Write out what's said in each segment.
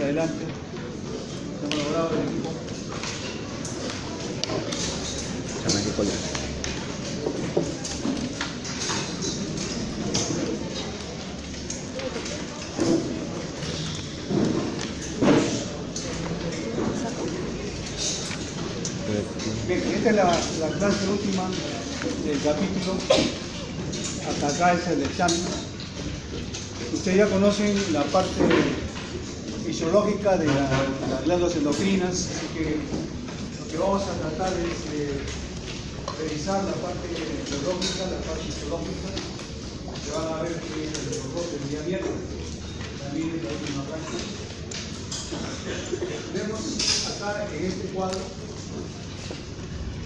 adelante. Hemos logrado el equipo. Bien, esta es la clase última del capítulo. Hasta acá es el examen. Ustedes ya conocen la parte fisiológica de las glándulas endocrinas, así que lo que vamos a tratar es revisar la parte biológica, la parte fisiológica, que van a ver que los dos del día viernes, también es la última clase. Vemos acá en este cuadro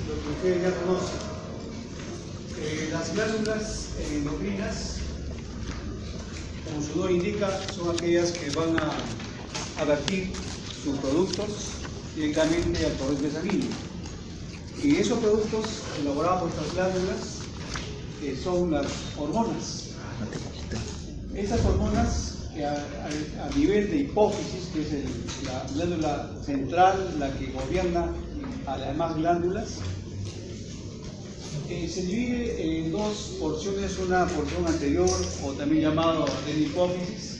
lo que ustedes ya conocen. Las glándulas endocrinas, como su nombre indica, son aquellas que van a vertir sus productos directamente al torrente sanguíneo. Y esos productos elaborados por estas glándulas son las hormonas. Estas hormonas, a nivel de hipófisis, que es la glándula central, la que gobierna a las demás glándulas, se divide en dos porciones, una porción anterior, o también llamado de hipófisis,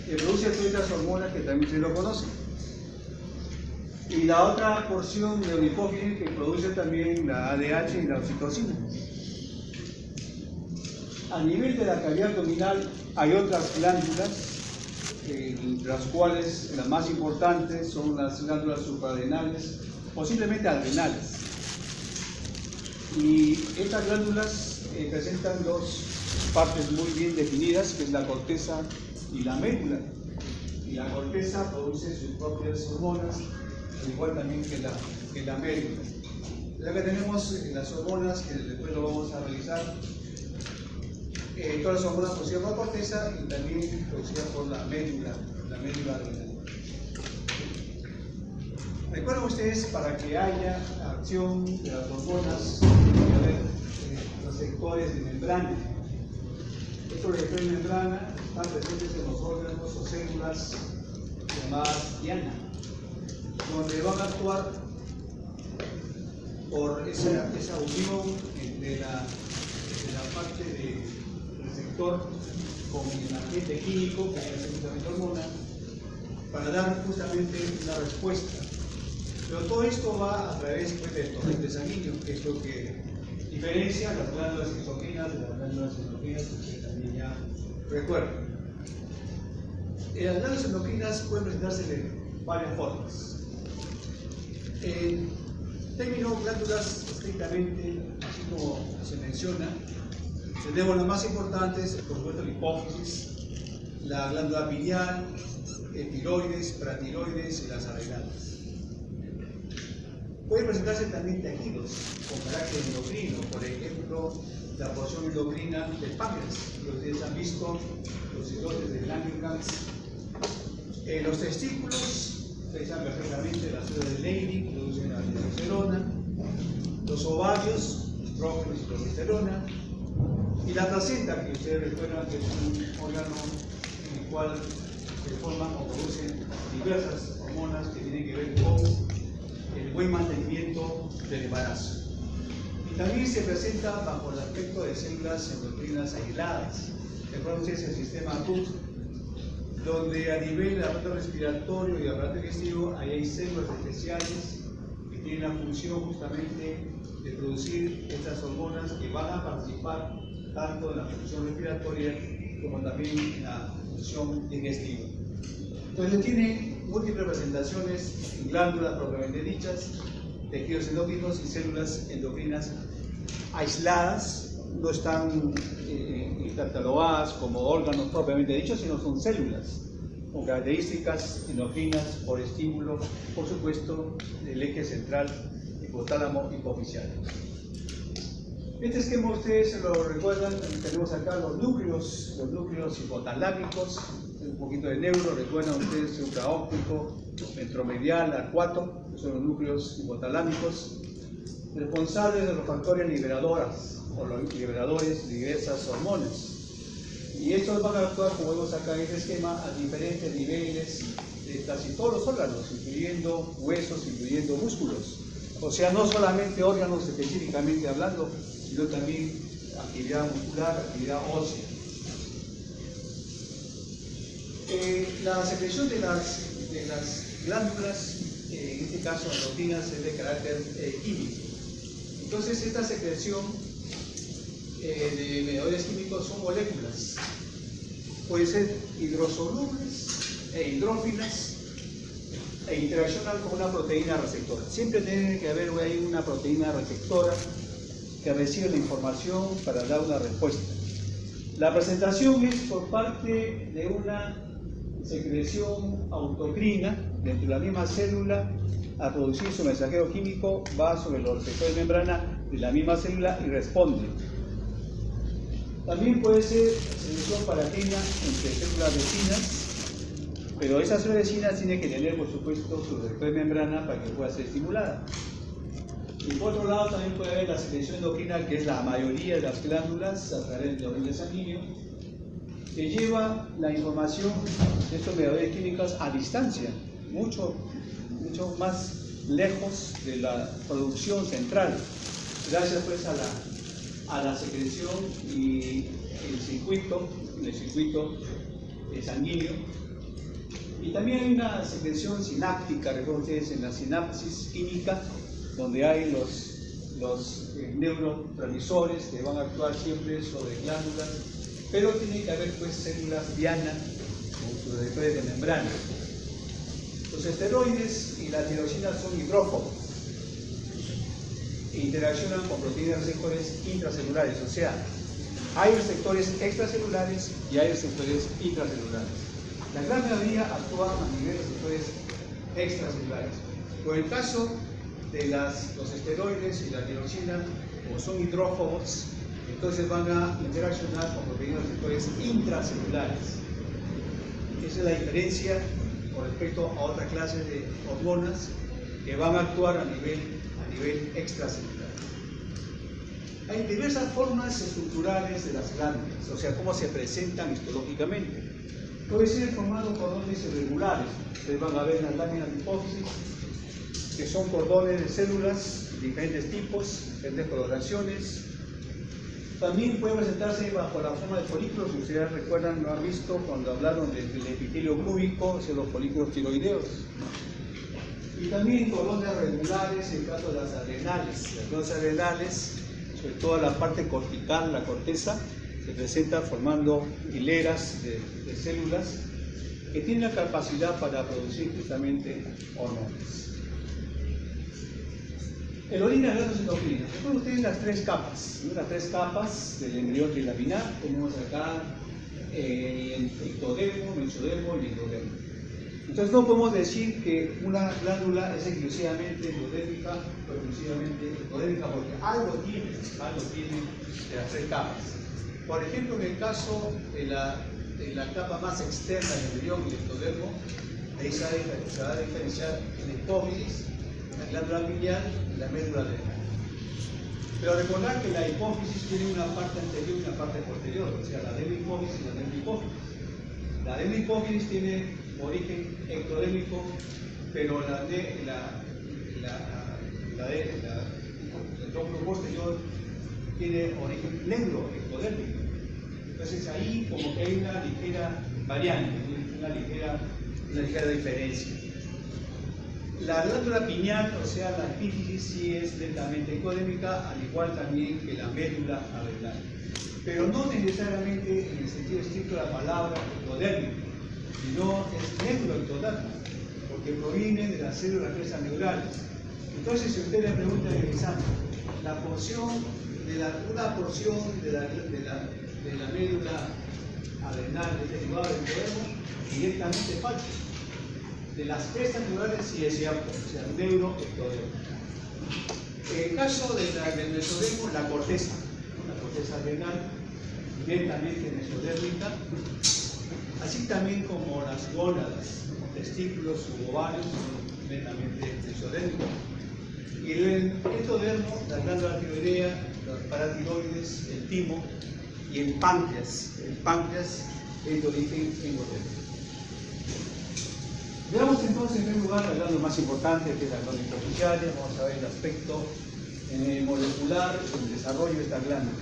que produce todas estas hormonas que también se lo conocen. Y la otra porción de la hipófisis que produce también la ADH y la oxitocina. A nivel de la cavidad abdominal hay otras glándulas, entre las cuales las más importantes son las glándulas suprarrenales o simplemente adrenales. Y estas glándulas presentan dos partes muy bien definidas, que es la corteza y la médula. Y la corteza produce sus propias hormonas, al igual también que la médula. Ya que tenemos las hormonas, que después lo vamos a realizar, todas las hormonas producidas por la corteza y también producidas por la médula adrenal. Recuerden ustedes, para que haya acción de las hormonas, tiene que haber receptores de membrana. Estos receptores de membrana están presentes en los órganos o células llamadas diana, donde van a actuar por esa unión entre la parte del receptor con el agente químico, que es justamente hormona, para dar justamente una respuesta. Pero todo esto va a través del torrente sanguíneo, que es lo que diferencia las glándulas exocrinas de las glándulas endocrinas, que ustedes también ya recuerdan. Las glándulas endocrinas pueden presentarse de varias formas. En términos glándulas estrictamente, así como se menciona, tenemos las más importantes, por supuesto la hipófisis, la glándula pineal, el tiroides, paratiroides y las adrenales. Pueden presentarse también tejidos con carácter endocrino, por ejemplo, la porción endocrina del páncreas, que ustedes han visto, los islotes de Langerhans. Los testículos, ustedes saben perfectamente, las células de Leydig producen la testosterona, los ovarios, estrógenos y progesterona, y la placenta, que ustedes recuerdan que es un órgano en el cual se forman o producen diversas hormonas que tienen que ver con el buen mantenimiento del embarazo. Y también se presenta bajo el aspecto de células endocrinas aisladas. Recuerden ustedes el sistema TUT, donde a nivel del aparato respiratorio y aparato digestivo hay células especiales que tienen la función justamente de producir estas hormonas que van a participar tanto en la función respiratoria como también en la función digestiva. Entonces tiene múltiples presentaciones en glándulas propiamente dichas, tejidos endocrinos y células endocrinas aisladas, no están catalogadas como órganos propiamente dichos, sino son células con características endocrinas por estímulo, por supuesto, del eje central hipotálamo hipofisial. Este esquema ustedes se lo recuerdan, tenemos acá los núcleos hipotalámicos, un poquito de neuro, recuerdan ustedes supraóptico, ventromedial, arcuato, que son los núcleos hipotalámicos, responsables de los factores liberadores o los liberadores de diversas hormonas. Y estos van a actuar, como vemos acá en este esquema, a diferentes niveles de casi todos los órganos, incluyendo huesos, incluyendo músculos. O sea, no solamente órganos específicamente hablando, sino también actividad muscular, actividad ósea. La secreción de las glándulas, en este caso endocrinas, es de carácter químico. Entonces, esta secreción de mediadores químicos son moléculas. Pueden ser hidrosolubles e hidrófilas e interaccionan con una proteína receptora. Siempre tiene que haber ahí una proteína receptora que recibe la información para dar una respuesta. La presentación es por parte de una secreción autocrina dentro de la misma célula a producir su mensajero químico, va sobre los receptores de membrana de la misma célula y responde. También puede ser secreción palatina entre células vecinas, pero esas células vecinas tienen que tener, por supuesto, su receptor de membrana para que pueda ser estimulada. Y por otro lado también puede haber la secreción endocrina, que es la mayoría de las glándulas a través del torrente sanguíneo, que lleva la información de estos mediadores químicos a distancia, mucho más lejos de la producción central, gracias pues a la secreción y el circuito sanguíneo. Y también hay una secreción sináptica, recuerden ustedes, en la sinapsis química, donde hay los neurotransmisores que van a actuar siempre sobre glándulas, pero tiene que haber pues células diana con sus receptores de membrana. Los esteroides y la tiroxina son hidrófobos e interaccionan con proteínas receptores intracelulares, o sea, hay receptores extracelulares y hay receptores intracelulares. La gran mayoría actúa a nivel de receptores extracelulares. Por el caso de los esteroides y la tiroxina, como son hidrófobos, entonces van a interaccionar con proteínas receptores intracelulares. Esa es la diferencia con respecto a otra clase de hormonas que van a actuar a nivel extracelular. Hay diversas formas estructurales de las glándulas, o sea, cómo se presentan histológicamente. Puede ser formado cordones irregulares. Ustedes van a ver en las láminas de hipófisis que son cordones de células de diferentes tipos, diferentes coloraciones. También puede presentarse bajo la forma de folículos, si ustedes recuerdan, lo han visto cuando hablaron del epitelio glúbico, o sea, los folículos tiroideos. Y también cordones regulares en el caso de las adrenales. Las glándulas adrenales, sobre todo la parte cortical, la corteza, se presenta formando hileras de células que tienen la capacidad para producir justamente hormonas. El origen de las glándulas endocrinas. Recuerden ustedes las tres capas, ¿no? Las tres capas del embrión trilaminar. Tenemos acá el ectodermo, mesodermo y endodermo. Entonces no podemos decir que una glándula es exclusivamente endodérmica o exclusivamente ectodérmica, porque algo tiene de las tres capas. Por ejemplo, en el caso de la capa más externa del embrión, el ectodermo, ahí se va a diferenciar la hipófisis, la glándula pineal y la médula adrenal. Pero recordar que la hipófisis tiene una parte anterior y una parte posterior, o sea, la adenlohipófisis y la adenlohipófisis. La adenlohipófisis tiene origen ectodérmico, pero el tróculo posterior tiene origen neuroectodérmico. Entonces ahí como que hay una ligera variante, una ligera diferencia. La glándula pineal, o sea, la epífisis, sí es netamente ectodérmica, al igual también que la médula adrenal. Pero no necesariamente en el sentido estricto de la palabra ectodérmica, sino es neuroectodérmica, porque proviene de las células presas neurales. Entonces, si usted le pregunta al examen, una porción de la médula adrenal es derivada del ectodermo, directamente falso. De las presas neurales sí es cierto, o sea, neuroectodermo. En el caso del mesodermo, la corteza adrenal, netamente mesodérmica, así también como las gónadas, testículos u ovarios son netamente mesodérmicos. Y el ectodermo, la glándula tiroidea, los paratiroides, el timo y el páncreas. El páncreas es de origen endodérmico. Veamos entonces en primer lugar la glándula más importante, que es la glándula hipofisiaria. Vamos a ver el aspecto molecular del desarrollo de esta glándula.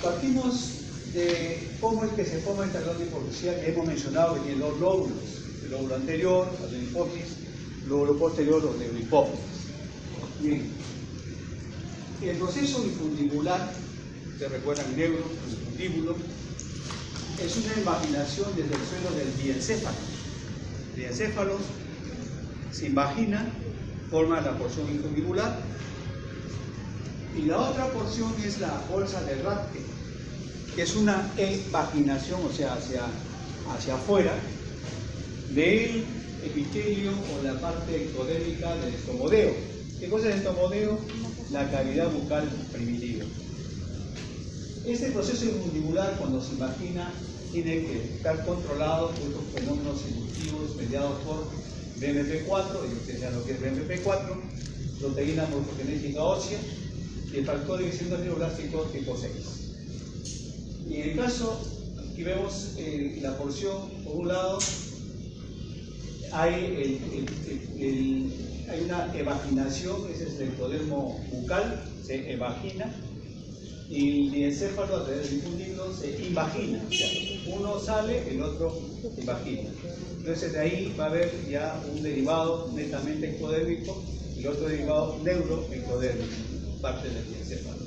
Partimos de cómo es que se forma esta glándula hipofisiaria. Hemos mencionado que tiene dos lóbulos: el lóbulo anterior, la neurohipófisis, el lóbulo posterior, la neurohipófisis. Bien, el proceso infundibular, se recuerdan, neuro, infundíbulo, es una invaginación desde el suelo del diencéfalo. El diencéfalo se invagina, forma la porción infundibular, y la otra porción es la bolsa de Rathke, que es una evaginación, o sea, hacia afuera del epitelio o la parte ectodérmica del estomodeo. ¿Qué cosa es el estomodeo? La cavidad bucal primitiva. Este proceso infundibular, cuando se imagina, tiene que estar controlado por estos fenómenos inductivos mediados por BMP4, y ustedes saben lo que es BMP4, proteína morfogenética ósea, y el factor de crecimiento neuroblástico tipo 6. Y en el caso, aquí vemos la porción, por un lado, hay una evaginación, ese es el ectodermo bucal, se evagina, y el diencéfalo a través del infundíbulo se invagina, o sea, uno sale, el otro invagina. Entonces de ahí va a haber ya un derivado netamente ectodérmico y otro derivado neuroectodérmico, parte del diencéfalo.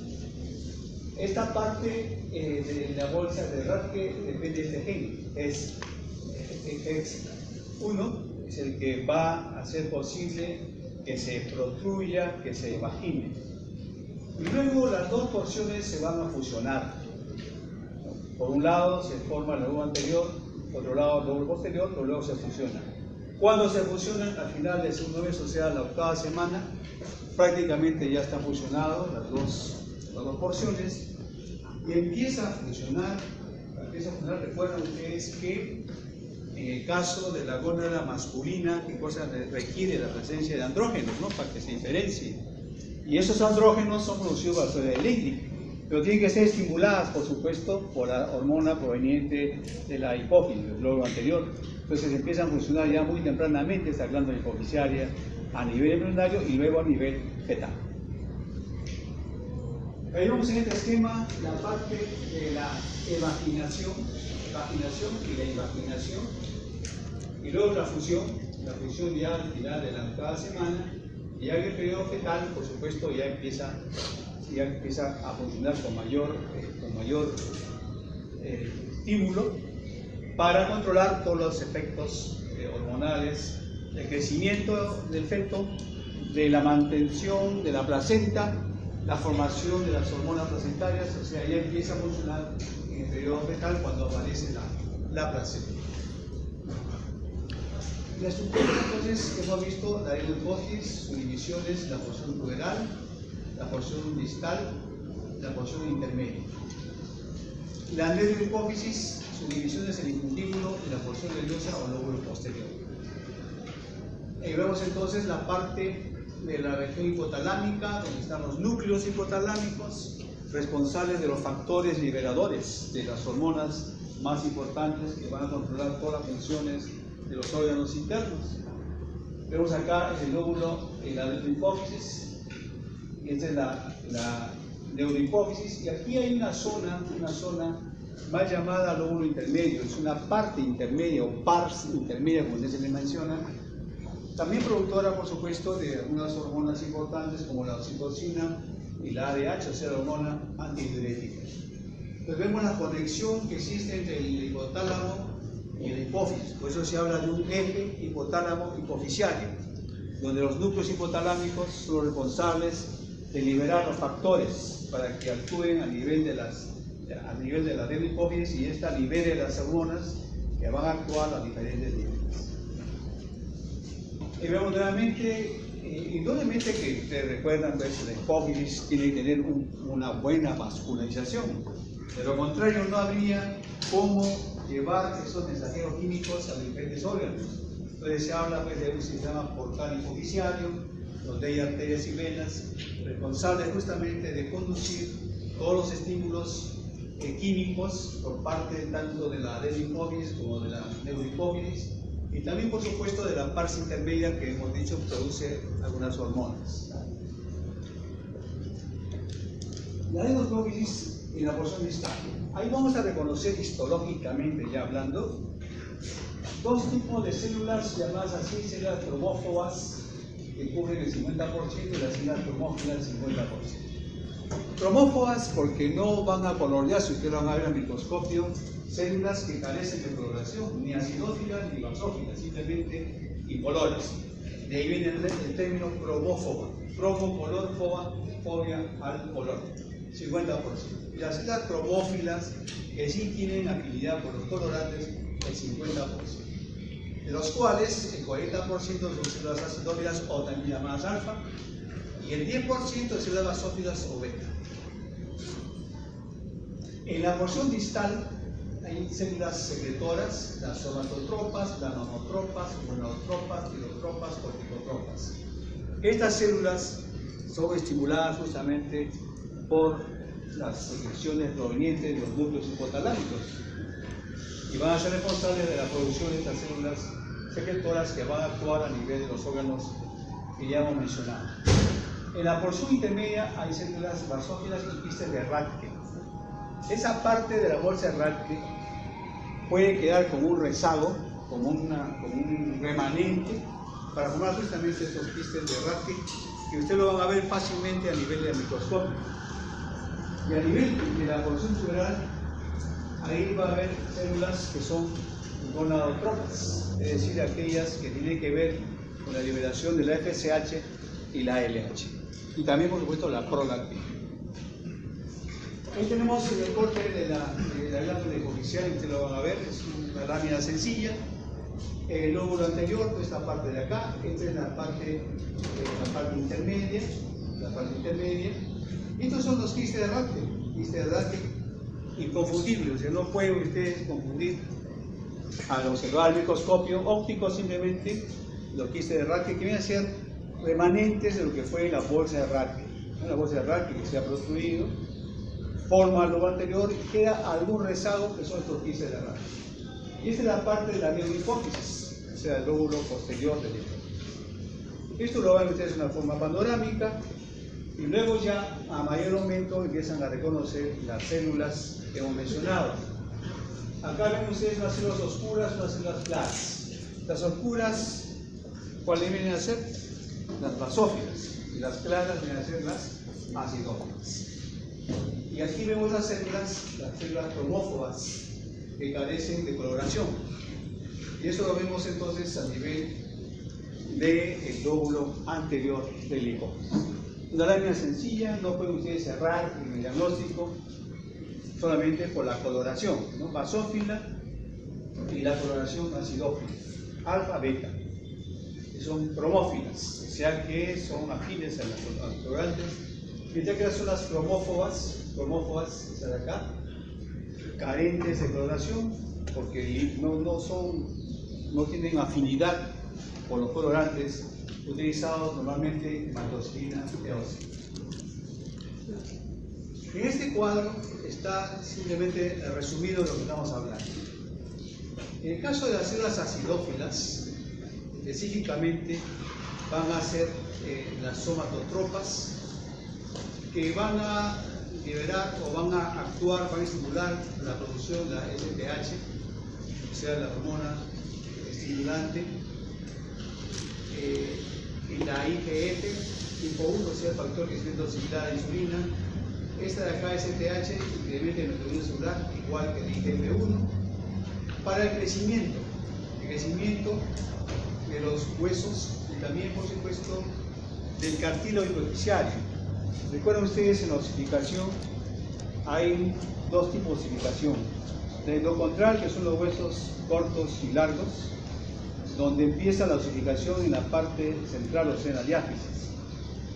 Esta parte de la bolsa de Rathke depende de este gen, es X1, es el que va a hacer posible que se protruya, que se evagine. Y luego las dos porciones se van a fusionar. Por un lado se forma el lóbulo anterior, por otro lado el lóbulo posterior, pero luego se fusionan. Cuando se fusionan, al final del segundo mes, o sea, la octava semana, prácticamente ya están fusionados las dos porciones, y empieza a funcionar. Recuerden ustedes que en el caso de la gónada masculina, ¿qué cosa requiere? La presencia de andrógenos, ¿no? Para que se diferencie. Y esos andrógenos son producidos por la suela eléctrica, pero tienen que ser estimuladas, por supuesto, por la hormona proveniente de la hipófisis, del lóbulo anterior. Entonces empiezan a funcionar ya muy tempranamente esta glándula hipofisiaria a nivel embrionario y luego a nivel fetal. Ahí vemos en este esquema la parte de la evaginación y la invaginación, y luego la fusión ya al final de la octava semana, y ya en el periodo fetal, por supuesto, ya empieza a funcionar con mayor estímulo para controlar todos los efectos hormonales, del crecimiento del feto, de la mantención de la placenta, la formación de las hormonas placentarias, o sea, ya empieza a funcionar en el periodo fetal cuando aparece la placenta. La estructura, entonces, hemos visto la neurohipófisis, sus divisiones, la porción puberal, la porción distal, la porción intermedia. La neurohipófisis, su división es el infundíbulo y la porción nerviosa o lóbulo posterior. Vemos entonces la parte de la región hipotalámica, donde están los núcleos hipotalámicos, responsables de los factores liberadores de las hormonas más importantes que van a controlar todas las funciones de los órganos internos. Vemos acá el lóbulo, la neurohipófisis, y esta es la neurohipófisis, y aquí hay una zona más llamada lóbulo intermedio, es una parte intermedia o pars intermedia, como se le menciona, también productora, por supuesto, de algunas hormonas importantes como la oxitocina y la ADH, o sea, la hormona antidiurética. Entonces vemos la conexión que existe entre el hipotálamo y la hipófisis, por eso se habla de un eje hipotálamo-hipofisiario, donde los núcleos hipotalámicos son los responsables de liberar los factores para que actúen a nivel de la neurohipófisis y esta libere las hormonas que van a actuar a diferentes niveles. Y vemos nuevamente, indudablemente que ustedes recuerdan, pues, la hipófisis tiene que tener una buena vascularización. De lo contrario, no habría cómo llevar esos mensajeros químicos a diferentes órganos. Entonces se habla, pues, de un sistema portal hipofisiario, donde hay arterias y venas responsables justamente de conducir todos los estímulos químicos por parte tanto de la adenohipófisis como de la neurohipófisis y también por supuesto de la parte intermedia que hemos dicho produce algunas hormonas. La Adenus nobilis en la porción distal. Ahí vamos a reconocer histológicamente, ya hablando, dos tipos de células llamadas así, células cromófobas, que cubren el 50% y las células cromófilas el 50%. Cromófobas porque no van a colorear, si ustedes van a ver al microscopio, células que carecen de coloración, ni acidófilas ni basófilas, simplemente incoloras. De ahí viene el término cromófoba, cromo, color, fobia al color, 50%. Y las células cromófilas, que sí tienen afinidad por los colorantes, el 50%. De los cuales el 40% son células acidófilas o también llamadas alfa, y el 10% de células basófilas o beta. En la porción distal hay células secretoras, las somatotropas, las nomotropas, monotropas, tirotropas, corticotropas. Estas células son estimuladas justamente por las secreciones provenientes de los núcleos hipotalámicos y van a ser responsables de la producción de estas células secretoras que van a actuar a nivel de los órganos que ya hemos mencionado. En la porción intermedia hay células basófilas y quistes de Rathke. Esa parte de la bolsa de Rathke puede quedar como un rezago, como un remanente, para formar justamente estos quistes de Rathke, que ustedes lo van a ver fácilmente a nivel del microscopio. Y a nivel de la porción tuberal, ahí va a haber células que son gonadotropas, es decir, aquellas que tienen que ver con la liberación de la FSH y la LH. Y también, por supuesto, la prolactina. Ahí tenemos el corte de la glándula hipofisial, ustedes lo van a ver, es una lámina sencilla. El lóbulo anterior, esta parte de acá, esta es la parte intermedia, Y estos son los quistes de Rathke, inconfundibles, o sea, no pueden ustedes confundir al observar el microscopio óptico simplemente los quistes de Rathke, que vienen a ser remanentes de lo que fue la bolsa de Rathke. La bolsa de Rathke que se ha construido, forma el lobo anterior y queda algún rezago que son estos quistes de Rathke. Y esta es la parte de la miohipófisis, o sea, el lóbulo posterior del hipófisis. Esto lo van a ustedes en una forma panorámica y luego ya a mayor aumento empiezan a reconocer las células que hemos mencionado. Acá ven ustedes unas células oscuras, unas células claras. Las oscuras, ¿cuáles vienen a ser? Las basófilas, y las claras vienen a ser las acidófilas. Y aquí vemos las células cromófobas, que carecen de coloración. Y eso lo vemos entonces a nivel del lóbulo anterior del hipófisis. Una lámina sencilla, no pueden ustedes cerrar en el diagnóstico solamente por la coloración, ¿no? Basófila y la coloración acidófila, alfa, beta, que son cromófilas, o sea que son afines a los colorantes, mientras que las son las cromófobas, esta de acá, carentes de coloración, porque no tienen afinidad por los colorantes utilizados normalmente en maltodextrina y eosina. En este cuadro está simplemente resumido lo que estamos hablando. En el caso de las células acidófilas, específicamente van a ser las somatotropas, que van a liberar o van a actuar, van a estimular la producción de la SPH, o sea, la hormona estimulante, y la IGF tipo 1, o sea, el factor de crecimiento similar a la insulina. Esta de acá, STH, incrementa el metabolismo celular, igual que el IGF-1, para el crecimiento de los huesos y también, por supuesto, del cartílago hipoficiario. Recuerden ustedes, en la osificación hay dos tipos de osificación. De lo contrario, que son los huesos cortos y largos, donde empieza la osificación en la parte central, o sea, en la diáfisis,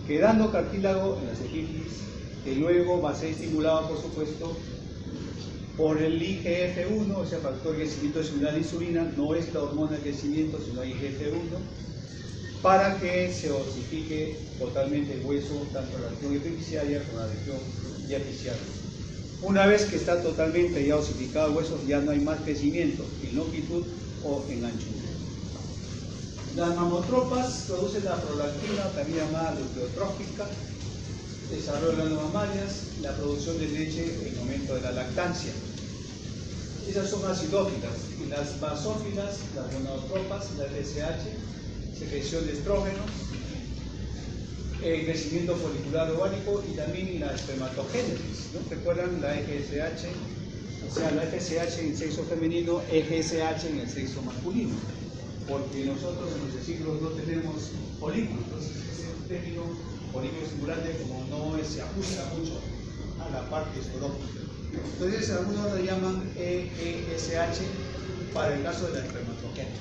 quedando cartílago en las epífisis, que luego va a ser estimulado, por supuesto, por el IGF-1, o sea, factor de crecimiento similar a la insulina, no es la hormona de crecimiento, sino IGF-1, para que se osifique totalmente el hueso, tanto la región epifisiaria como la región diaficiaria. Una vez que está totalmente ya osificado el hueso, ya no hay más crecimiento en longitud o en anchura. Las mamotropas producen la prolactina, también llamada nucleotrófica, desarrollo de glándulas mamarias, la producción de leche en el momento de la lactancia. Esas son acidófilas. Y las basófilas, las gonadotropas, la FSH, secreción de estrógenos, crecimiento folicular ovárico y también la espermatogénesis, ¿no? ¿Recuerdan la FSH? O sea, la FSH en el sexo femenino, FSH en el sexo masculino. Porque nosotros en los vesículos no tenemos folículos, entonces ese término folículo estimulante como no se ajusta mucho a la parte histológica. Entonces algunos lo llaman ESH para el caso de la espermatogénesis.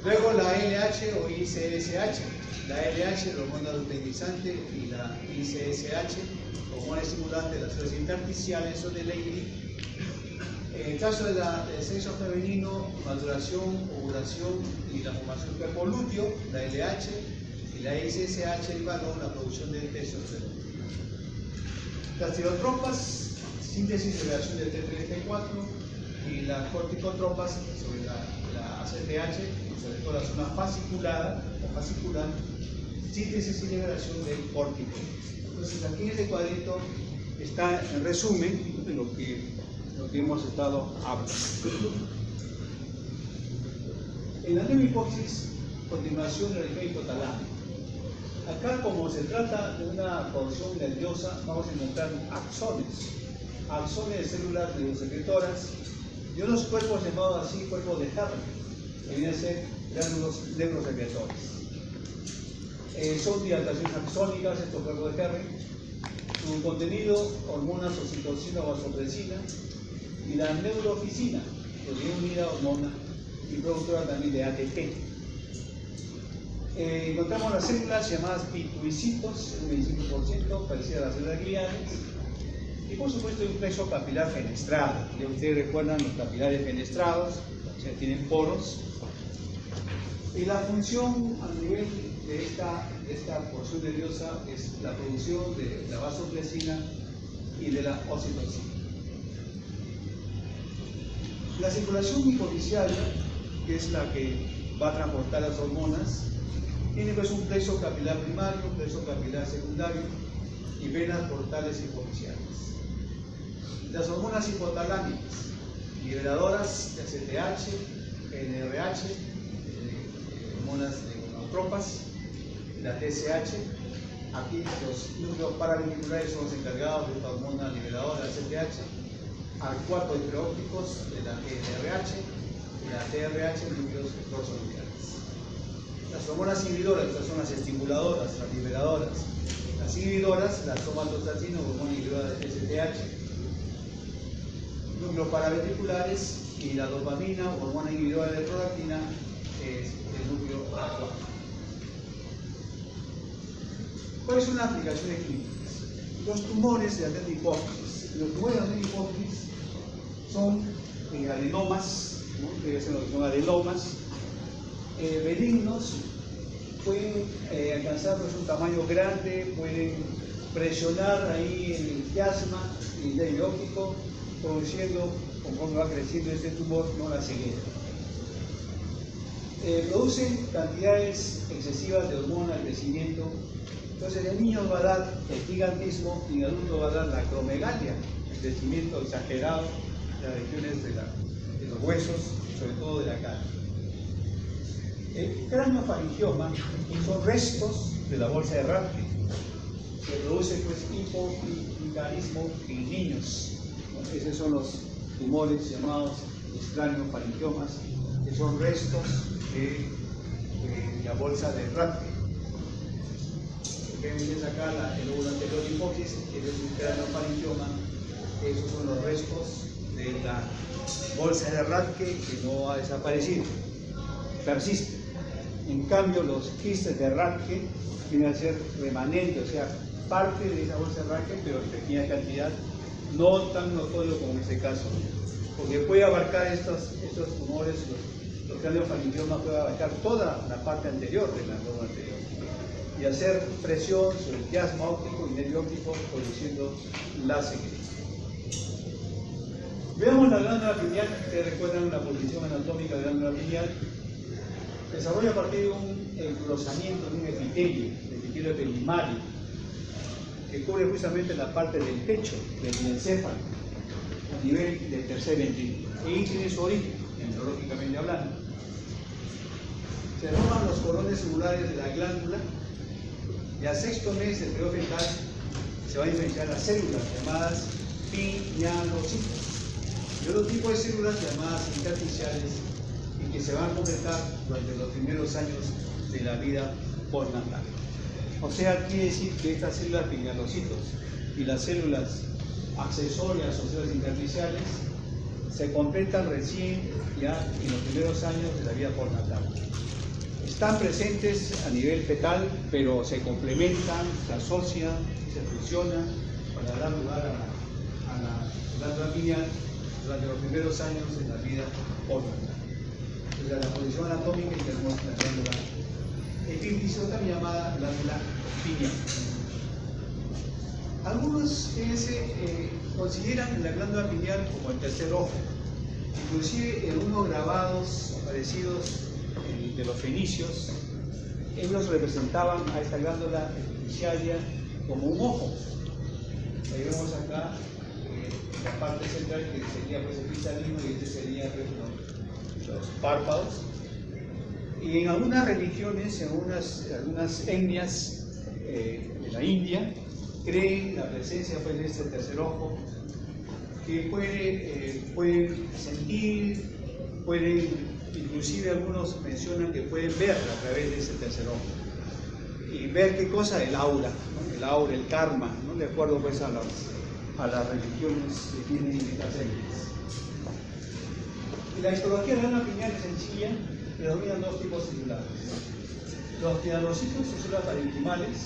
Luego la LH o ICSH, la LH, la hormona luteinizante, y la ICSH, hormona estimulante de las células intersticiales o de Leydig. En el caso del sexo femenino, maduración, ovulación y la formación del cuerpo lúteo, la LH, y la ICSH, el varón, la producción de testosterona. Las tirotropas, síntesis y liberación de T3 y T4, y las corticotropas sobre la ACTH, sobre todo la zona fasciculada o fascicular, síntesis y liberación del córtico. Entonces aquí en este cuadrito está en resumen de lo que hemos estado hablando. En la neurohipófisis, continuación del eje hipotalámico. Acá, como se trata de una porción nerviosa, vamos a encontrar axones de células neurosecretoras y unos cuerpos llamados así cuerpos de Harvey, que vienen a ser gránulos neurosecretores. Son dilataciones axónicas estos cuerpos de Harvey. Su contenido, hormonas oxitocina o vasopresina, y la neuroficina, proteína unida hormona y productora también de ATP. Encontramos las células llamadas pituicitos, un 25%, parecidas a las células gliales, y por supuesto hay un plexo capilar fenestrado. Ya ustedes recuerdan los capilares fenestrados, o sea, tienen poros. Y la función a nivel de esta porción nerviosa es la producción de la vasopresina y de la oxitocina. La circulación hipoficial, que es la que va a transportar las hormonas, tiene pues un plexo capilar primario, un plexo capilar secundario y venas portales hipoficiales. Las hormonas hipotalámicas, liberadoras de ACTH, NRH, hormonas de gonadotropas, la TSH. Aquí los núcleos paraventriculares son los encargados de esta hormona liberadora de ACTH, arcuatos hiperópticos de la NRH y la TRH, núcleos dorsolaterales. Las hormonas inhibidoras, estas son las estimuladoras, las liberadoras. Las inhibidoras, la somatostatina, hormona inhibidora de STH. Núcleos paraventriculares y la dopamina, hormona inhibidora de prolactina, es el núcleo arcuado. ¿Cuáles son las aplicaciones clínicas? Los tumores de la hipófisis. Los tumores de la hipófisis son adenomas, ¿no? Que son adenomas benignos, pueden alcanzar pues, un tamaño grande, pueden presionar ahí en el quiasma y el nervio óptico, produciendo, conforme va creciendo este tumor, no la ceguera. Producen cantidades excesivas de hormona al crecimiento. Entonces el niño va a dar el gigantismo y el adulto va a dar la acromegalia, el crecimiento exagerado de las regiones de los huesos, sobre todo de la cara. El craniofaringioma son restos de la bolsa de Rathke. Se produce pues hipopicarismo en niños. Esos son los tumores llamados craniofaringiomas, que son restos de la bolsa de Rathke. Ven acá el lóbulo anterior de hipófisis, que es un craniofaringioma. Esos son los restos de la bolsa de Rathke que no ha desaparecido, persiste. En cambio, los quistes de Rathke vienen a ser remanentes, o sea, parte de esa bolsa de Rathke, pero en pequeña cantidad, no tan notorio como en este caso, porque puede abarcar estos tumores, los craniofaringiomas puede abarcar toda la parte anterior de la lóbulo anterior y hacer presión sobre el quiasma óptico y nervio óptico, produciendo la ceguera. Veamos la glándula pineal. Ustedes recuerdan la posición anatómica de la glándula pineal. Se desarrolla a partir de un engrosamiento de un epitelio, el epitelio epidimario, que cubre justamente la parte del pecho, del encéfalo, a nivel del tercer ventrículo. Y tiene su origen, embriológicamente hablando. Se forman los cordones celulares de la glándula y al sexto mes del periodo fetal se van a diferenciar las células llamadas pinealocitos y otro tipo de células llamadas intersticiales y que se van a completar durante los primeros años de la vida postnatal. O sea, quiere decir que estas células pinealocitos y las células accesorias o células intersticiales se completan recién ya en los primeros años de la vida postnatal. Están presentes a nivel fetal, pero se complementan, se asocian, se fusionan para dar lugar a la glándula pineal durante los primeros años de la vida postnatal. Desde la posición anatómica y tenemos la glándula epífisis, también llamada glándula pineal. Algunos consideran la glándula pineal como el tercer ojo. Inclusive en unos grabados aparecidos de los fenicios, ellos representaban a esta glándula epifisiaria como un ojo. Ahí vemos acá la parte central que sería pues, el cristalino y este sería pues, los párpados. Y en algunas religiones, en algunas etnias de la India, creen la presencia pues, de este tercer ojo que pueden sentir, inclusive algunos mencionan que pueden ver a través de ese tercer ojo. Y ver qué cosa, el aura, ¿no? El aura, el karma, ¿no? De acuerdo pues a las religiones que tienen estas etnias. Y la histología de la glándula pineal es sencilla, predominan dos tipos celulares. Los pinealocitos son células parenquimales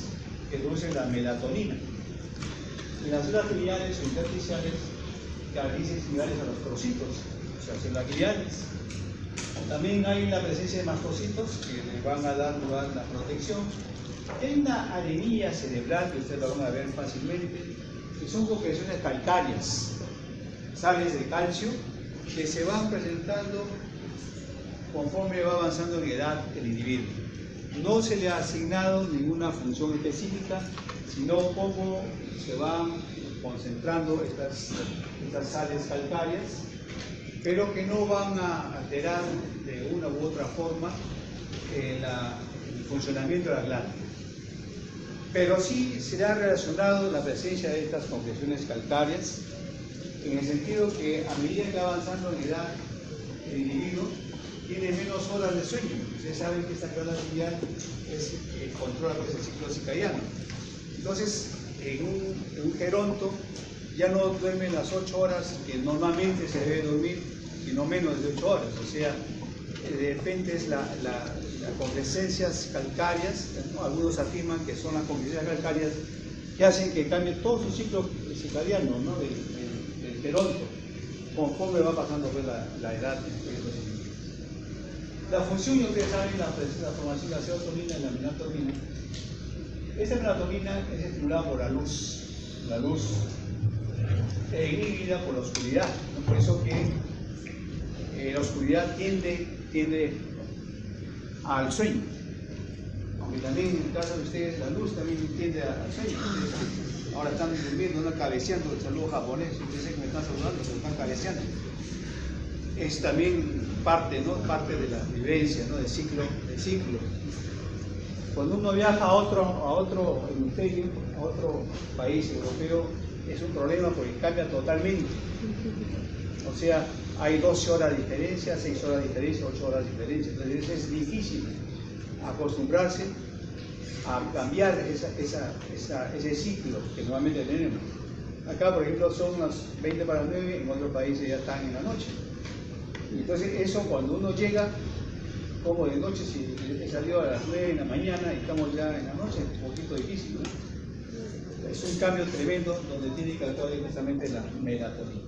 que producen la melatonina. Y las células gliales o intersticiales características similares a los crocitos, o sea, células gliales. También hay la presencia de mastocitos que le van a dar lugar a la protección. Hay una arenilla cerebral que ustedes lo van a ver fácilmente, que son concreciones calcáreas, sales de calcio que se van presentando conforme va avanzando en edad el individuo. No se le ha asignado ninguna función específica, sino cómo se van concentrando estas sales calcáreas, pero que no van a alterar de una u otra forma el funcionamiento de la glándula. Pero sí será relacionado la presencia de estas concreciones calcáreas, en el sentido que a medida que va avanzando en edad el individuo tiene menos horas de sueño. Ustedes saben que esta glándula pineal controla pues, el ciclo circadiano. Entonces, en un geronto ya no duerme las 8 horas que normalmente se debe dormir, sino menos de 8 horas. O sea, de repente es las concrescencias calcáreas, ¿no? Algunos afirman que son las concrescencias calcáreas que hacen que cambie todo su ciclo circadiano, ¿no? del geronto, conforme va pasando pues, la edad. La función, y ustedes saben, la formación de la serotonina y la melatonina. Esta melatonina es estimulada por la luz e inhibida por la oscuridad, ¿no? Por eso que la oscuridad tiende al sueño, aunque también en el caso de ustedes la luz también tiende al sueño. Ahora están durmiendo, no cabeceando, el saludo japonés, ustedes que me están saludando, se están cabeceando. Es también parte, ¿no? Parte de la vivencia, ¿no? del ciclo. Cuando uno viaja a otro hemisferio, a otro país europeo, es un problema porque cambia totalmente. O sea, hay 12 horas de diferencia, 6 horas de diferencia, 8 horas de diferencia. Entonces es difícil acostumbrarse a cambiar ese ciclo que normalmente tenemos. Acá, por ejemplo, son las 20 para las 9, en otros países ya están en la noche. Entonces eso cuando uno llega, como de noche, si salió a las 9 de la mañana y estamos ya en la noche, es un poquito difícil, ¿no? Es un cambio tremendo donde tiene que actuar justamente la melatonina.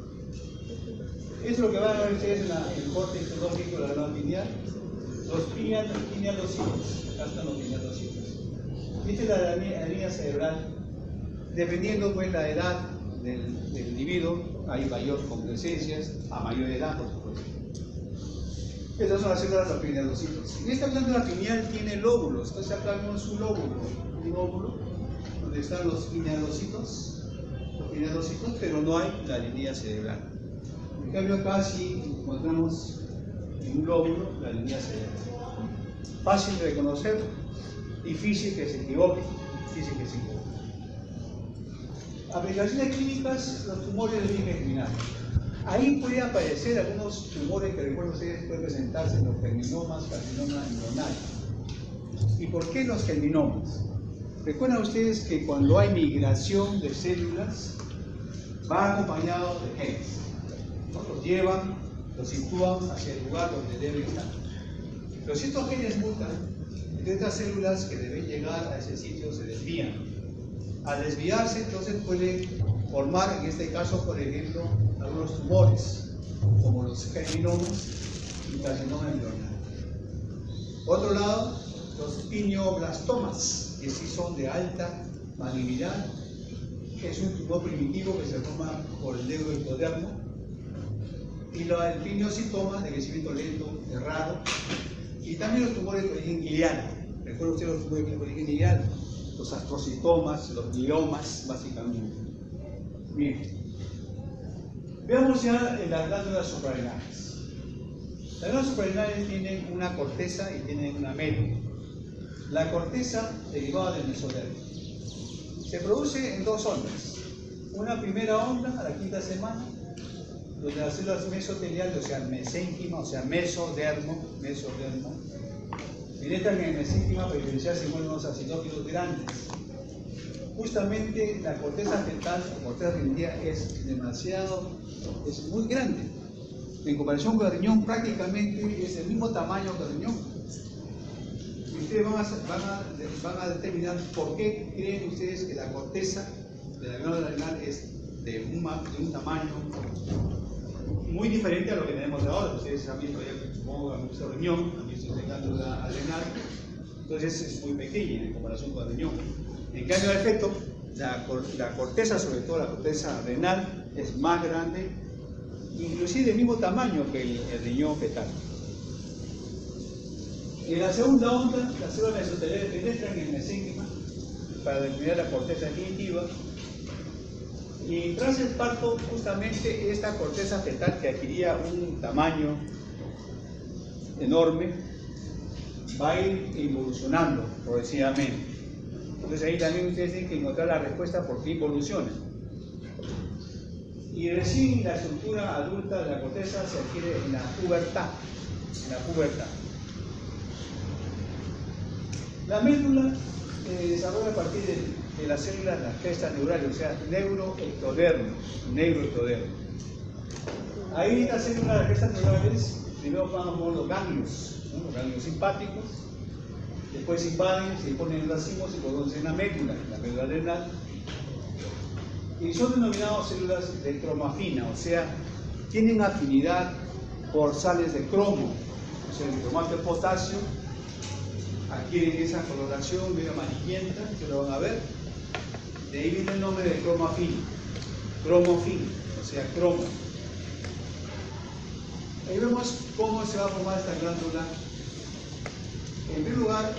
Eso es lo que van a ver ustedes en el corte histológico de la glándula pineal. Los pinealocitos, acá están los pinealocitos. Esta es la línea cerebral. Dependiendo pues la edad del individuo, hay mayor concrescencias, a mayor edad, por supuesto. Estas son las células apinealocitos. Y esta glándula pineal tiene lóbulos. Entonces acá vemos un lóbulo donde están los pinealocitos, pero no hay la línea cerebral. En cambio acá sí encontramos en un lóbulo la línea cerebral. Fácil de reconocer, difícil que se equivoque, Aplicaciones clínicas, los tumores de origen germinal. Ahí puede aparecer algunos tumores que recuerdo ustedes pueden presentarse en los germinomas, carcinoma embrional. ¿Y por qué los germinomas? Recuerdan ustedes que cuando hay migración de células, va acompañado de genes, ¿no? Los llevan, los sitúan hacia el lugar donde deben estar. Pero si estos genes mutan, entonces estas células que deben llegar a ese sitio se desvían. Al desviarse, entonces puede formar, en este caso, por ejemplo, algunos tumores, como los germinomas y carcinoma embrional. Por otro lado, los pineoblastomas, que sí son de alta malignidad, es un tumor primitivo que se forma por el dedo ectodermo, y el pineocitoma, de crecimiento lento, raro, y también los tumores de origen glial. Recuerden ustedes los tumores de origen glial, los astrocitomas, los gliomas, básicamente. Bien. Veamos ya las glándulas suprarrenales. Las glándulas suprarrenales tienen una corteza y tienen una médula. La corteza derivada del mesodermo. Se produce en dos ondas. Una primera onda a la quinta semana, donde las células mesoteliales, o sea, mesénquima, o sea, mesodermo, penetran en el mesénquima para diferenciarse en unos acinófilos grandes. Justamente la corteza fetal, la corteza primitiva, es muy grande. En comparación con el riñón, prácticamente es el mismo tamaño que el riñón. Y ustedes van a determinar por qué creen ustedes que la corteza de la glándula renal es de un tamaño muy diferente a lo que tenemos ahora. Ustedes han visto ya, supongo, han visto el riñón, han visto la glándula adrenal, entonces es muy pequeña en comparación con el riñón. En cambio, al feto, la corteza, sobre todo la corteza renal, es más grande, inclusive del mismo tamaño que el riñón fetal. En la segunda onda, las células mesoteliales penetran en el mesénquima para determinar la corteza definitiva. Y tras el parto, justamente esta corteza fetal, que adquiría un tamaño enorme, va a ir evolucionando progresivamente. Entonces ahí también ustedes tienen que encontrar la respuesta por qué evoluciona. Y recién la estructura adulta de la corteza se adquiere en la pubertad. La médula se desarrolla a partir de las células de las crestas neurales, o sea, neuroectodermo. Ahí estas células de las crestas neurales primero van a formar los ganglios, ¿no? Los ganglios simpáticos, después invaden, se ponen en racimos y producen la médula renal, y son denominadas células de cromafina, o sea, tienen afinidad por sales de cromo, o sea, el cromato de potasio, adquieren esa coloración medio amarillenta, que lo van a ver. De ahí viene el nombre de cromafina, o sea, cromo. Ahí vemos cómo se va a formar esta glándula. En primer lugar,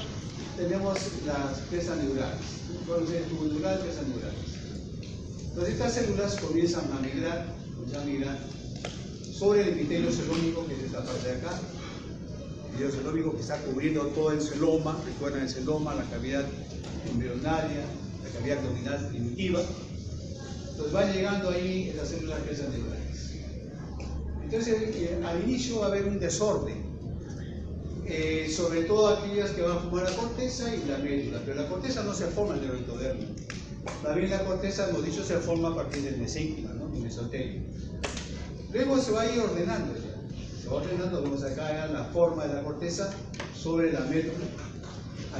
tenemos las crestas neurales, tubo neural, crestas neurales. Entonces estas células comienzan a migrar sobre el epitelio celómico, que es esta parte de acá. El epitelio celómico que está cubriendo todo el celoma, recuerdan el celoma, la cavidad embrionaria, la cavidad abdominal primitiva. Entonces van llegando ahí las células crestas neurales. Entonces al inicio va a haber un desorden, sobre todo aquellas que van a formar la corteza y la médula, pero la corteza no se forma en el ectodermo. También la corteza, hemos dicho, se forma a partir del mesénquima, ¿no? El mesotelio. Luego se va a ir ordenando ya. Se va ordenando, vemos acá ya la forma de la corteza sobre la médula.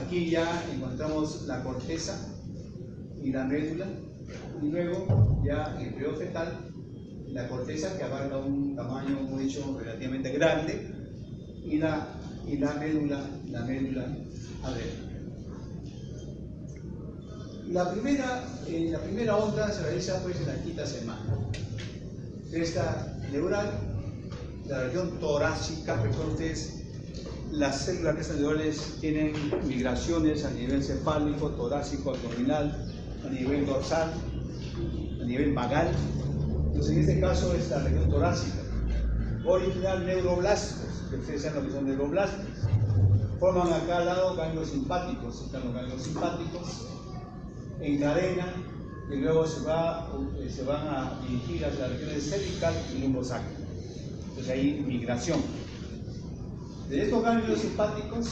Aquí ya encontramos la corteza y la médula. Y luego ya en el periodo fetal, la corteza, que abarca un tamaño, como he dicho, relativamente grande, y la médula adrenal. La primera onda se realiza pues en la quinta semana. Cresta neural, la región torácica. Recuerden ustedes, las células neurales tienen migraciones a nivel cefálico, torácico, abdominal, a nivel dorsal, a nivel vagal. Entonces, en este caso es la región torácica. Original neuroblastos, que ustedes saben lo que son neuroblastos. Forman acá al lado ganglios simpáticos. Están los ganglios simpáticos, encadenan y luego se van a dirigir hacia la región cervical y lumbosacral. Entonces hay migración. De estos ganglios simpáticos,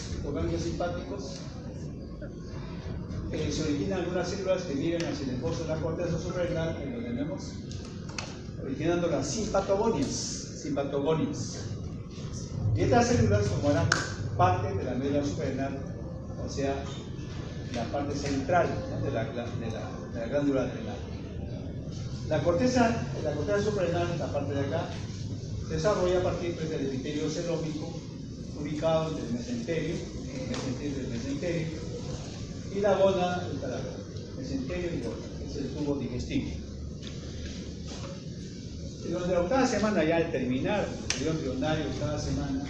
se originan algunas células que viven hacia el foso de la corteza suprarrenal, que lo tenemos, originando las simpatogonias. Y estas células formarán parte de la médula suprarrenal, o sea, la parte central, ¿no?, de la glándula adrenal. La corteza suprarrenal, la parte de acá, se desarrolla a partir del epitelio celómico, ubicado entre el mesenterio y la gónada del taladro. Mesenterio y gónada, es el tubo digestivo. Y durante la octava semana, ya al terminar el periodo embrionario, octava semana,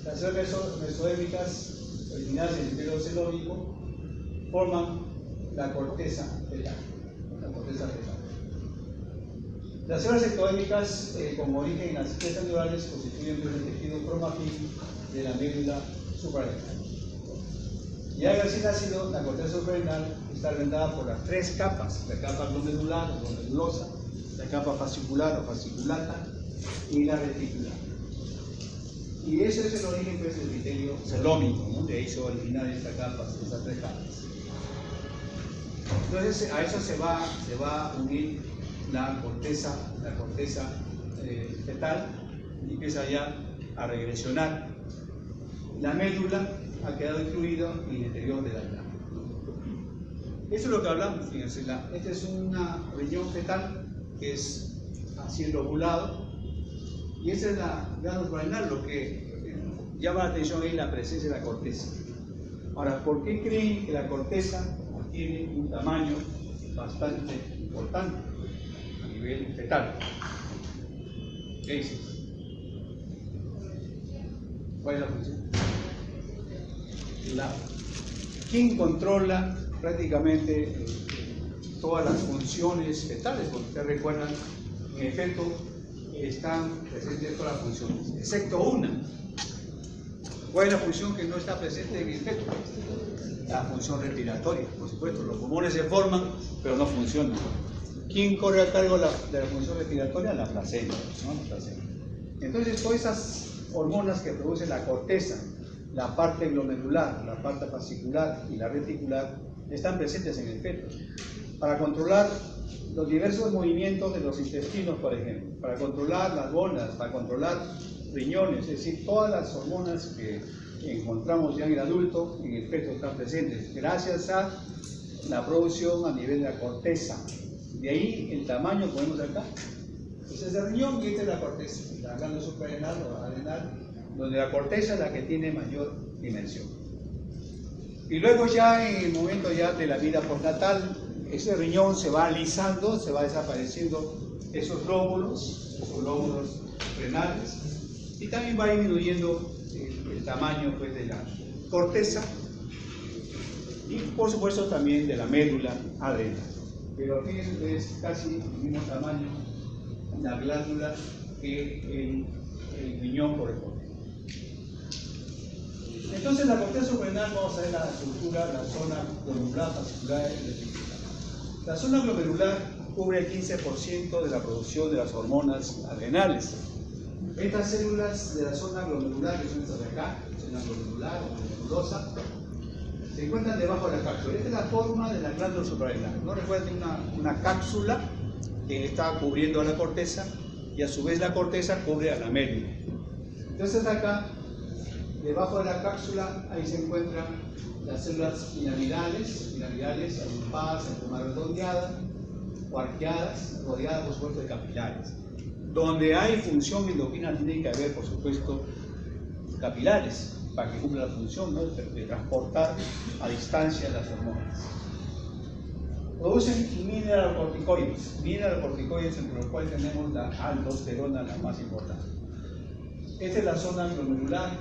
las células mesodermicas originadas en el epitelio celómico forman la corteza fetal. Las células ectodérmicas con origen en las piezas neurales constituyen el tejido cromafil de la médula suprarrenal. Ya recién nacido, la corteza suprarrenal está orientada por las tres capas: la capa glomerular o glomerulosa, la capa fascicular o fasciculata y la reticular. Y ese es el origen, pues, del epitelio celómico, ¿no? De ahí se va a originar esta capa, estas tres capas. Entonces a eso se va a unir la corteza fetal, y empieza ya a regresionar. La médula ha quedado incluida en el interior de la glándula. Eso es lo que hablamos, fíjense. Esta es una región fetal que es así lobulado, y esa es la glándula suprarrenal. Lo que llama la atención es la presencia de la corteza. Ahora, ¿por qué creen que la corteza tiene un tamaño bastante importante a nivel fetal? ¿Qué dices? ¿Cuál es la función? ¿Quién controla prácticamente todas las funciones fetales? Porque ustedes recuerdan, en el feto están presentes todas las funciones, excepto una. ¿Cuál es la función que no está presente en el feto? La función respiratoria, por supuesto. Los pulmones se forman, pero no funcionan. ¿Quién corre a cargo de la función respiratoria? La placenta, ¿no? La placenta. Entonces, todas esas hormonas que produce la corteza, la parte glomerular, la parte fascicular y la reticular, están presentes en el feto para controlar los diversos movimientos de los intestinos, por ejemplo, para controlar las gónadas, para controlar riñones, es decir, todas las hormonas que encontramos ya en el adulto, en el feto están presentes, gracias a la producción a nivel de la corteza. De ahí el tamaño, ponemos acá, ese es el riñón y esta es la corteza, la glándula suprarrenal o adrenal, donde la corteza es la que tiene mayor dimensión. Y luego ya en el momento ya de la vida postnatal, ese riñón se va alisando, se va desapareciendo esos lóbulos renales, y también va disminuyendo el tamaño, pues, de la corteza y por supuesto también de la médula adrenal. Pero fíjense, es casi el mismo tamaño la glándula que el riñón corresponde. Entonces la corteza suprarrenal, vamos a ver la estructura, la zona glomerular, fascicular y reticular. La zona glomerular cubre el 15% de la producción de las hormonas adrenales. Estas células de la zona glomerular, que son estas de acá, zona glomerular o glomerulosa, se encuentran debajo de la cápsula. Esta es la forma de la glándula suprarrenal. ¿No? Recuerden, una cápsula que está cubriendo a la corteza, y a su vez la corteza cubre a la médula. Entonces acá, debajo de la cápsula, ahí se encuentran las células piramidales agrupadas en forma redondeada o arqueadas, rodeadas por supuesto de capilares. Donde hay función endocrina tiene que haber, por supuesto, capilares para que cumpla la función, ¿no?, de transportar a distancia las hormonas. Producen mineralocorticoides, entre los cuales tenemos la aldosterona, la más importante. Esta es la zona glomerular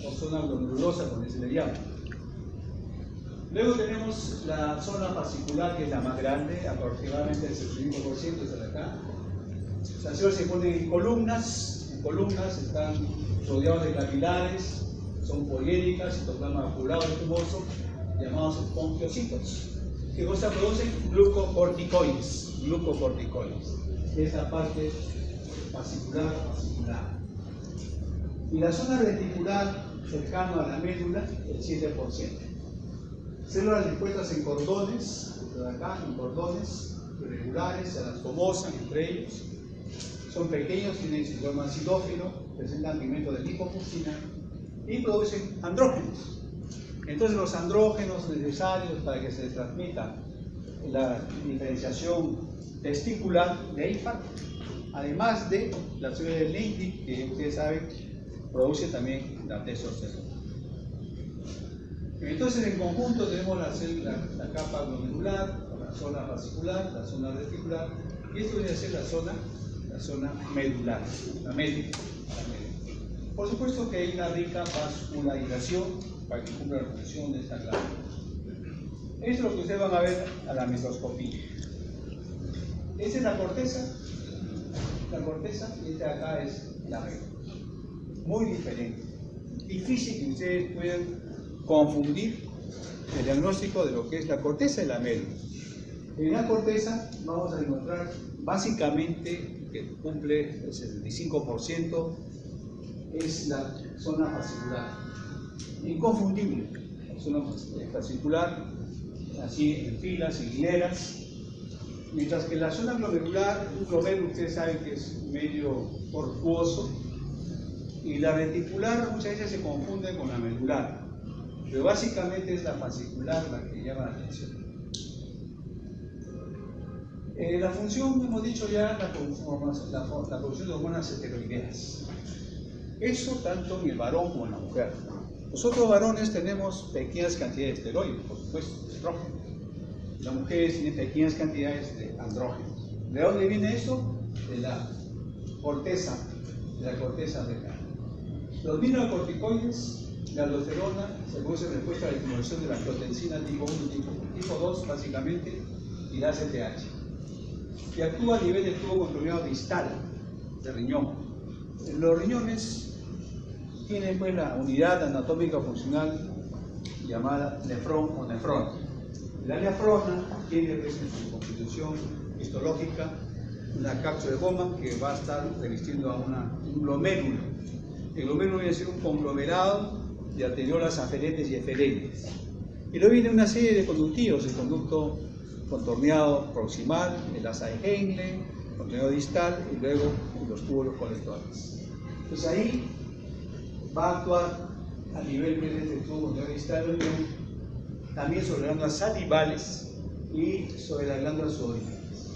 o zona glomerulosa, como se le llama. Luego tenemos la zona fascicular, que es la más grande, aproximadamente el 75% está de acá. Las células se ponen en columnas, están rodeados de capilares, son poliédricas, citoplasma vacuolado y tuboso, llamados espongiocitos, que producen glucocorticoides. Esa parte fascicular. Y la zona reticular, cercano a la médula, el 7%. Células dispuestas en cordones, de acá, en cordones irregulares, se anastomosan entre ellos. Son pequeños, tienen citoma acidófilo, presentan pigmento de lipofuscina y producen andrógenos. Entonces los andrógenos necesarios para que se transmita la diferenciación testicular, de ahí parte. Además de la célula de Leydig, que ustedes saben, produce también la testosterona. Entonces en conjunto tenemos la capa glomerular, la zona fascicular, la zona reticular, y esto viene a ser la zona medular, la médula. Por supuesto que hay una rica vascularización para que cumpla la función de esta glándula. Esto es lo que ustedes van a ver a la microscopía. Esta es la corteza, y esta de acá es la médula. Muy diferente. Difícil que ustedes puedan confundir el diagnóstico de lo que es la corteza y la médula. En la corteza vamos a encontrar básicamente que cumple el 75%, es la zona fascicular. Inconfundible, la zona fascicular, así en filas, en hileras. Mientras que la zona glomerular, un glomérulo ustedes saben que es medio tortuoso, y la reticular muchas veces se confunde con la medular, pero básicamente es la fascicular la que llama la atención. La función, hemos dicho ya, la producción de hormonas esteroideas. Eso tanto en el varón como en la mujer. Nosotros varones tenemos pequeñas cantidades de esteroides, por supuesto, de estrógeno. Las mujeres tienen pequeñas cantidades de andrógenos. ¿De dónde viene eso? De la corteza retal. Los mineralocorticoides, la aldosterona, se produce en respuesta a la estimulación de la angiotensina tipo 1 y tipo 2, básicamente, y la ACTH. Y actúa a nivel del tubo controlado distal del riñón. Los riñones tienen pues la unidad anatómica funcional llamada nefrón o nefrona. La nefrona tiene pues, en su constitución histológica una cápsula de goma que va a estar resistiendo a un glomérulo. El glomérulo viene a ser un conglomerado de arteriolas aferentes y eferentes. Y luego viene una serie de conductivos, el conducto contorneado proximal, el asa de Henle, contorneado distal y luego los túbulos colectores. Entonces ahí va a actuar a nivel de este tubo contorneado distal del riñón, también sobre glándulas salivales y sobre las glándulas sudoríparas.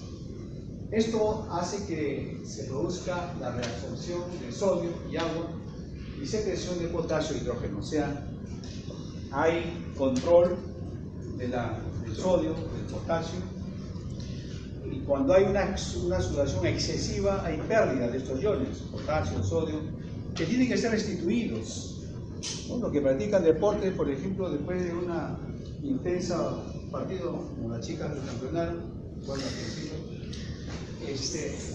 Esto hace que se produzca la reabsorción de sodio y agua y secreción de potasio e hidrógeno, o sea, hay control del sodio, del potasio, y cuando hay una sudoración excesiva hay pérdida de estos iones, potasio, sodio, que tienen que ser restituidos. ¿No? Los que practican deporte, por ejemplo, después de una intensa partido, como las chicas que campeonaron, bueno, al principio,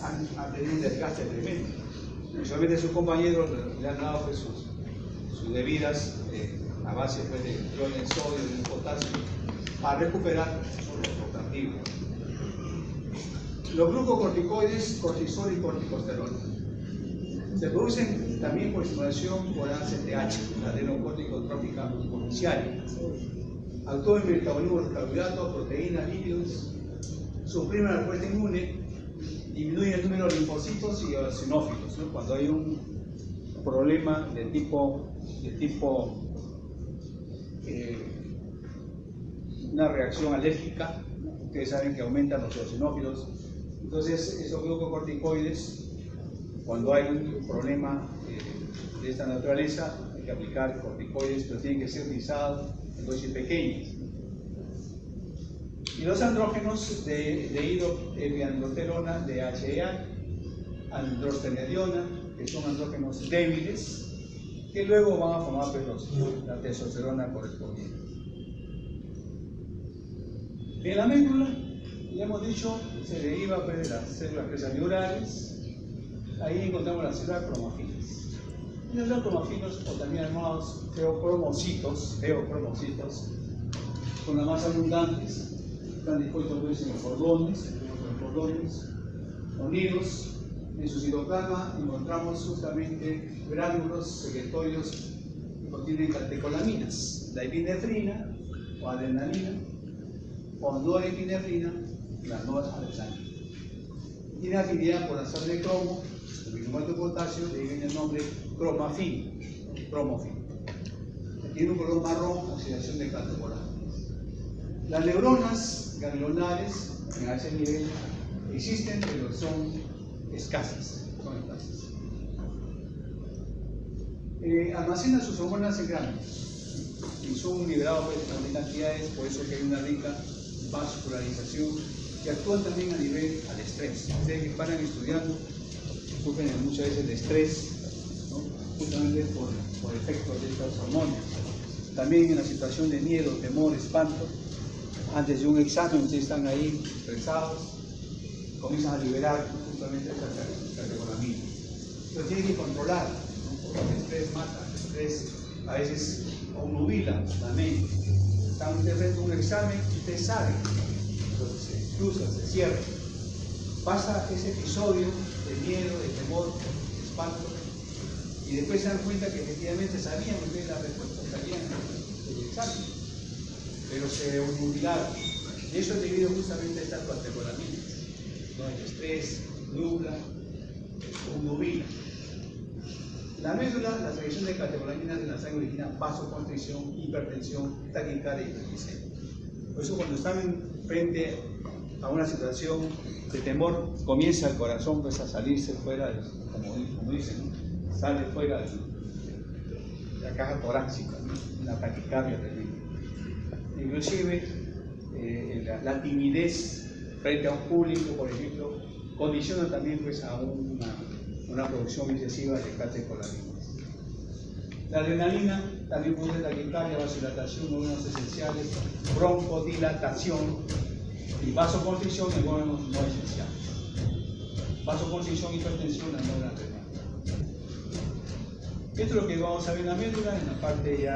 han tenido un desgaste tremendo. Usualmente sus compañeros le han dado pues, sus debidas a base pues, de iones, sodio, de potasio, para recuperar su activo. Los glucocorticoides, cortisol y corticosterona, se producen también por estimulación por ACTH, la adrenocórtico-trófica potencial. Actúa en el metabolismo de carbohidratos, proteínas, lípidos, suprime la respuesta inmune, disminuye el número de linfocitos y eosinófilos, ¿no? Cuando hay un problema de tipo una reacción alérgica, ¿no? Ustedes saben que aumentan los eosinófilos. Entonces, esos glucocorticoides, cuando hay un problema de esta naturaleza, hay que aplicar corticoides, pero tienen que ser utilizados en dosis pequeñas. Y los andrógenos de hidroepiandrosterona, de HEA, androstenediona, que son andrógenos débiles, que luego van a formar pues, la testosterona correspondiente. En la médula, ya hemos dicho, se deriva pues, de las células presas neurales. Ahí encontramos las células cromofilas. Y las cromofilos, o también llamados geocromocitos, son las más abundantes, están dispuestos pues, en los cordones, unidos. En su citoplasma encontramos justamente gránulos secretorios que contienen catecolaminas, la epinefrina o adrenalina, o norepinefrina, la noradrenalina. Tiene afinidad por la sal de cromo, el bicarbonato de potasio, de ahí viene el nombre cromafino. Tiene un color marrón, oxidación de catecolaminas. Las neuronas ganglionares a ese nivel existen, pero son escasas. Almacenan sus hormonas en gránulos y son liberados pues, en grandes cantidades, por eso que hay una rica vascularización que actúan también a nivel al estrés. Ustedes que paran estudiando sufren muchas veces de estrés, ¿no? Justamente por efectos de estas hormonas. También en la situación de miedo, temor, espanto, antes de un examen ustedes están ahí estresados, comienzan a liberar justamente estas catecolaminas. Pero tienen que controlar, ¿no? Porque el estrés mata, el estrés a veces obnubila la mente. Están ustedes frente a un examen y ustedes saben, entonces se cruzan, se cierran. Pasa ese episodio de miedo, de temor, de espanto, y después se dan cuenta que efectivamente sabían ustedes la respuesta, sabían el examen, pero se obnubilaron. Y eso es debido justamente a estas catecolaminas. ¿No? El estrés nubla, obnubila. La médula, la secreción de catecolaminas en la sangre origina vasoconstricción, hipertensión, taquicardia y hiperglicemia. Por eso cuando están frente a una situación de temor, comienza el corazón pues, a salirse fuera, como dicen, ¿no? Sale fuera de la caja torácica, ¿no? Una taquicardia tremenda. Inclusive la timidez frente a un público, por ejemplo, condiciona también pues, a una producción excesiva de catecolaminas. La adrenalina también produce taquicardia, vasodilatación, órganos esenciales, broncodilatación y vasoconstricción en órganos no esenciales. Vasoconstricción, hipertensión, la noradrenalina. Esto es lo que vamos a ver en la médula, en la parte